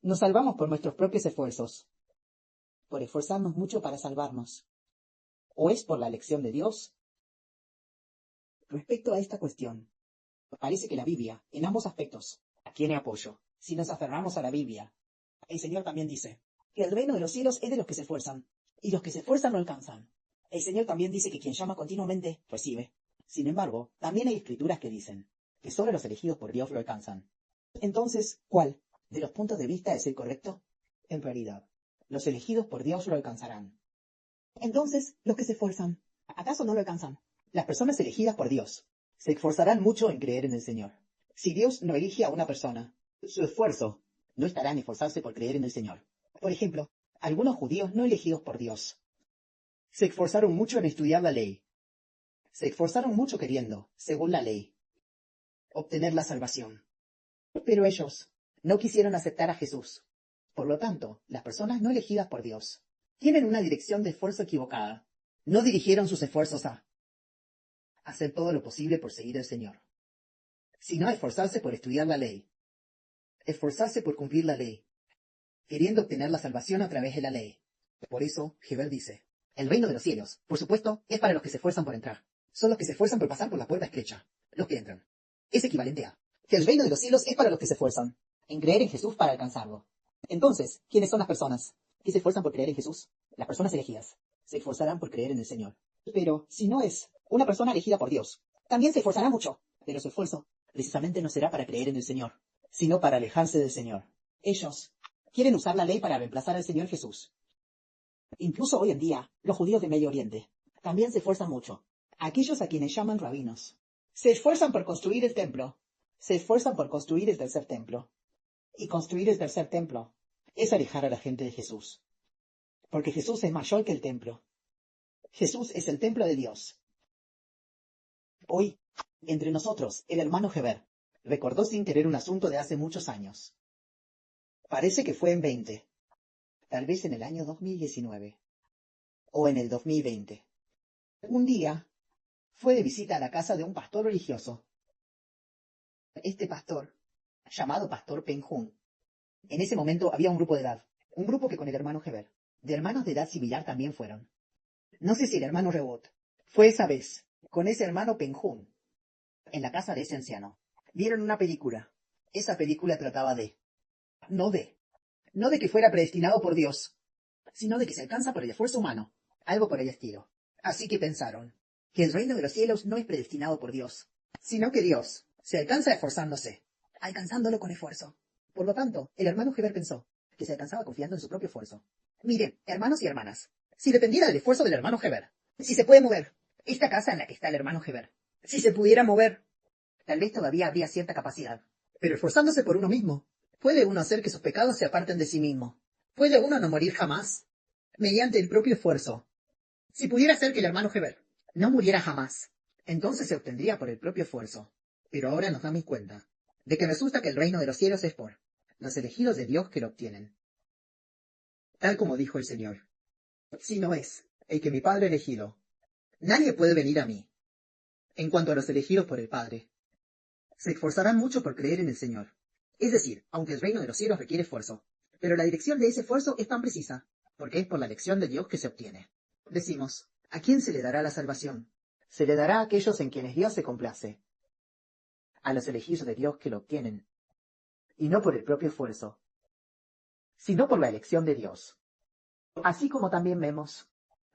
Nos salvamos por nuestros propios esfuerzos, por esforzarnos mucho para salvarnos. ¿O es por la elección de Dios? Respecto a esta cuestión, parece que la Biblia, en ambos aspectos, tiene apoyo. Si nos aferramos a la Biblia, el Señor también dice que el reino de los cielos es de los que se esfuerzan, y los que se esfuerzan lo alcanzan. El Señor también dice que quien llama continuamente, recibe. Sin embargo, también hay escrituras que dicen que solo los elegidos por Dios lo alcanzan. Entonces, ¿cuál de los puntos de vista es el correcto? En realidad, los elegidos por Dios lo alcanzarán. Entonces, los que se esfuerzan, ¿acaso no lo alcanzan? Las personas elegidas por Dios se esforzarán mucho en creer en el Señor. Si Dios no elige a una persona, su esfuerzo no estará en esforzarse por creer en el Señor. Por ejemplo, algunos judíos no elegidos por Dios se esforzaron mucho en estudiar la ley. Se esforzaron mucho queriendo, según la ley, obtener la salvación. Pero ellos no quisieron aceptar a Jesús. Por lo tanto, las personas no elegidas por Dios tienen una dirección de esfuerzo equivocada. No dirigieron sus esfuerzos a hacer todo lo posible por seguir al Señor, sino a esforzarse por estudiar la ley, esforzarse por cumplir la ley, queriendo obtener la salvación a través de la ley. Por eso, Heber dice, el reino de los cielos, por supuesto, es para los que se esfuerzan por entrar. Son los que se esfuerzan por pasar por la puerta estrecha, los que entran. Es equivalente a que el reino de los cielos es para los que se esfuerzan en creer en Jesús para alcanzarlo. Entonces, ¿quiénes son las personas que se esfuerzan por creer en Jesús? Las personas elegidas se esforzarán por creer en el Señor. Pero si no es una persona elegida por Dios, también se esforzará mucho, pero su esfuerzo precisamente no será para creer en el Señor, sino para alejarse del Señor. Ellos quieren usar la ley para reemplazar al Señor Jesús. Incluso hoy en día, los judíos de Medio Oriente también se esfuerzan mucho. Aquellos a quienes llaman rabinos se esfuerzan por construir el templo, se esfuerzan por construir el tercer templo. Y construir el tercer templo es alejar a la gente de Jesús. Porque Jesús es mayor que el templo. Jesús es el templo de Dios. Hoy, entre nosotros, el hermano Heber recordó sin querer un asunto de hace muchos años. Parece que fue en 20, tal vez en el año 2019, o en el 2020. Un día, fue de visita a la casa de un pastor religioso. Este pastor, llamado Pastor Penjun, en ese momento había un grupo de edad, un grupo que con el hermano Heber, de hermanos de edad similar también fueron. No sé si el hermano Rebot fue esa vez, con ese hermano Penjun, en la casa de ese anciano. Vieron una película. Esa película trataba no de que fuera predestinado por Dios, sino de que se alcanza por el esfuerzo humano, algo por el estilo. Así que pensaron que el reino de los cielos no es predestinado por Dios, sino que Dios se alcanza esforzándose, alcanzándolo con esfuerzo. Por lo tanto, el hermano Heber pensó que se alcanzaba confiando en su propio esfuerzo. Miren, hermanos y hermanas, si dependiera del esfuerzo del hermano Heber, si se puede mover esta casa en la que está el hermano Heber, si se pudiera mover, tal vez todavía habría cierta capacidad. Pero esforzándose por uno mismo, ¿puede uno hacer que sus pecados se aparten de sí mismo? ¿Puede uno no morir jamás? Mediante el propio esfuerzo. Si pudiera hacer que el hermano Heber no muriera jamás, entonces se obtendría por el propio esfuerzo. Pero ahora nos damos cuenta de que resulta que el reino de los cielos es por los elegidos de Dios que lo obtienen. Tal como dijo el Señor, si no es el que mi Padre ha elegido, nadie puede venir a mí. En cuanto a los elegidos por el Padre, se esforzarán mucho por creer en el Señor. Es decir, aunque el reino de los cielos requiere esfuerzo, pero la dirección de ese esfuerzo es tan precisa, porque es por la elección de Dios que se obtiene. Decimos, ¿a quién se le dará la salvación? Se le dará a aquellos en quienes Dios se complace, a los elegidos de Dios que lo obtienen, y no por el propio esfuerzo, sino por la elección de Dios. Así como también vemos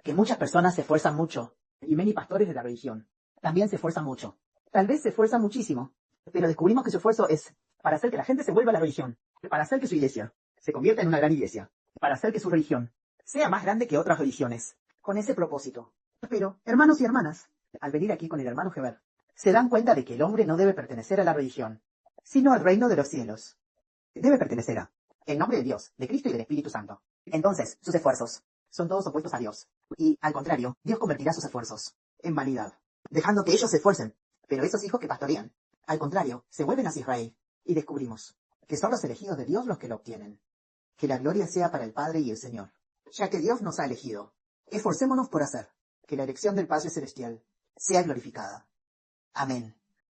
que muchas personas se esfuerzan mucho, y many pastores de la religión también se esfuerzan mucho. Tal vez se esfuerzan muchísimo, pero descubrimos que su esfuerzo es para hacer que la gente se vuelva a la religión, para hacer que su iglesia se convierta en una gran iglesia, para hacer que su religión sea más grande que otras religiones, con ese propósito. Pero, hermanos y hermanas, al venir aquí con el hermano Heber, se dan cuenta de que el hombre no debe pertenecer a la religión, sino al reino de los cielos. Debe pertenecer a, en nombre de Dios, de Cristo y del Espíritu Santo. Entonces, sus esfuerzos son todos opuestos a Dios, y, al contrario, Dios convertirá sus esfuerzos en vanidad, dejando que ellos se esfuercen. Pero esos hijos que pastorean, al contrario, se vuelven hacia Israel, y descubrimos que son los elegidos de Dios los que lo obtienen. Que la gloria sea para el Padre y el Señor, ya que Dios nos ha elegido. Esforcémonos por hacer que la elección del Padre Celestial sea glorificada. Amén.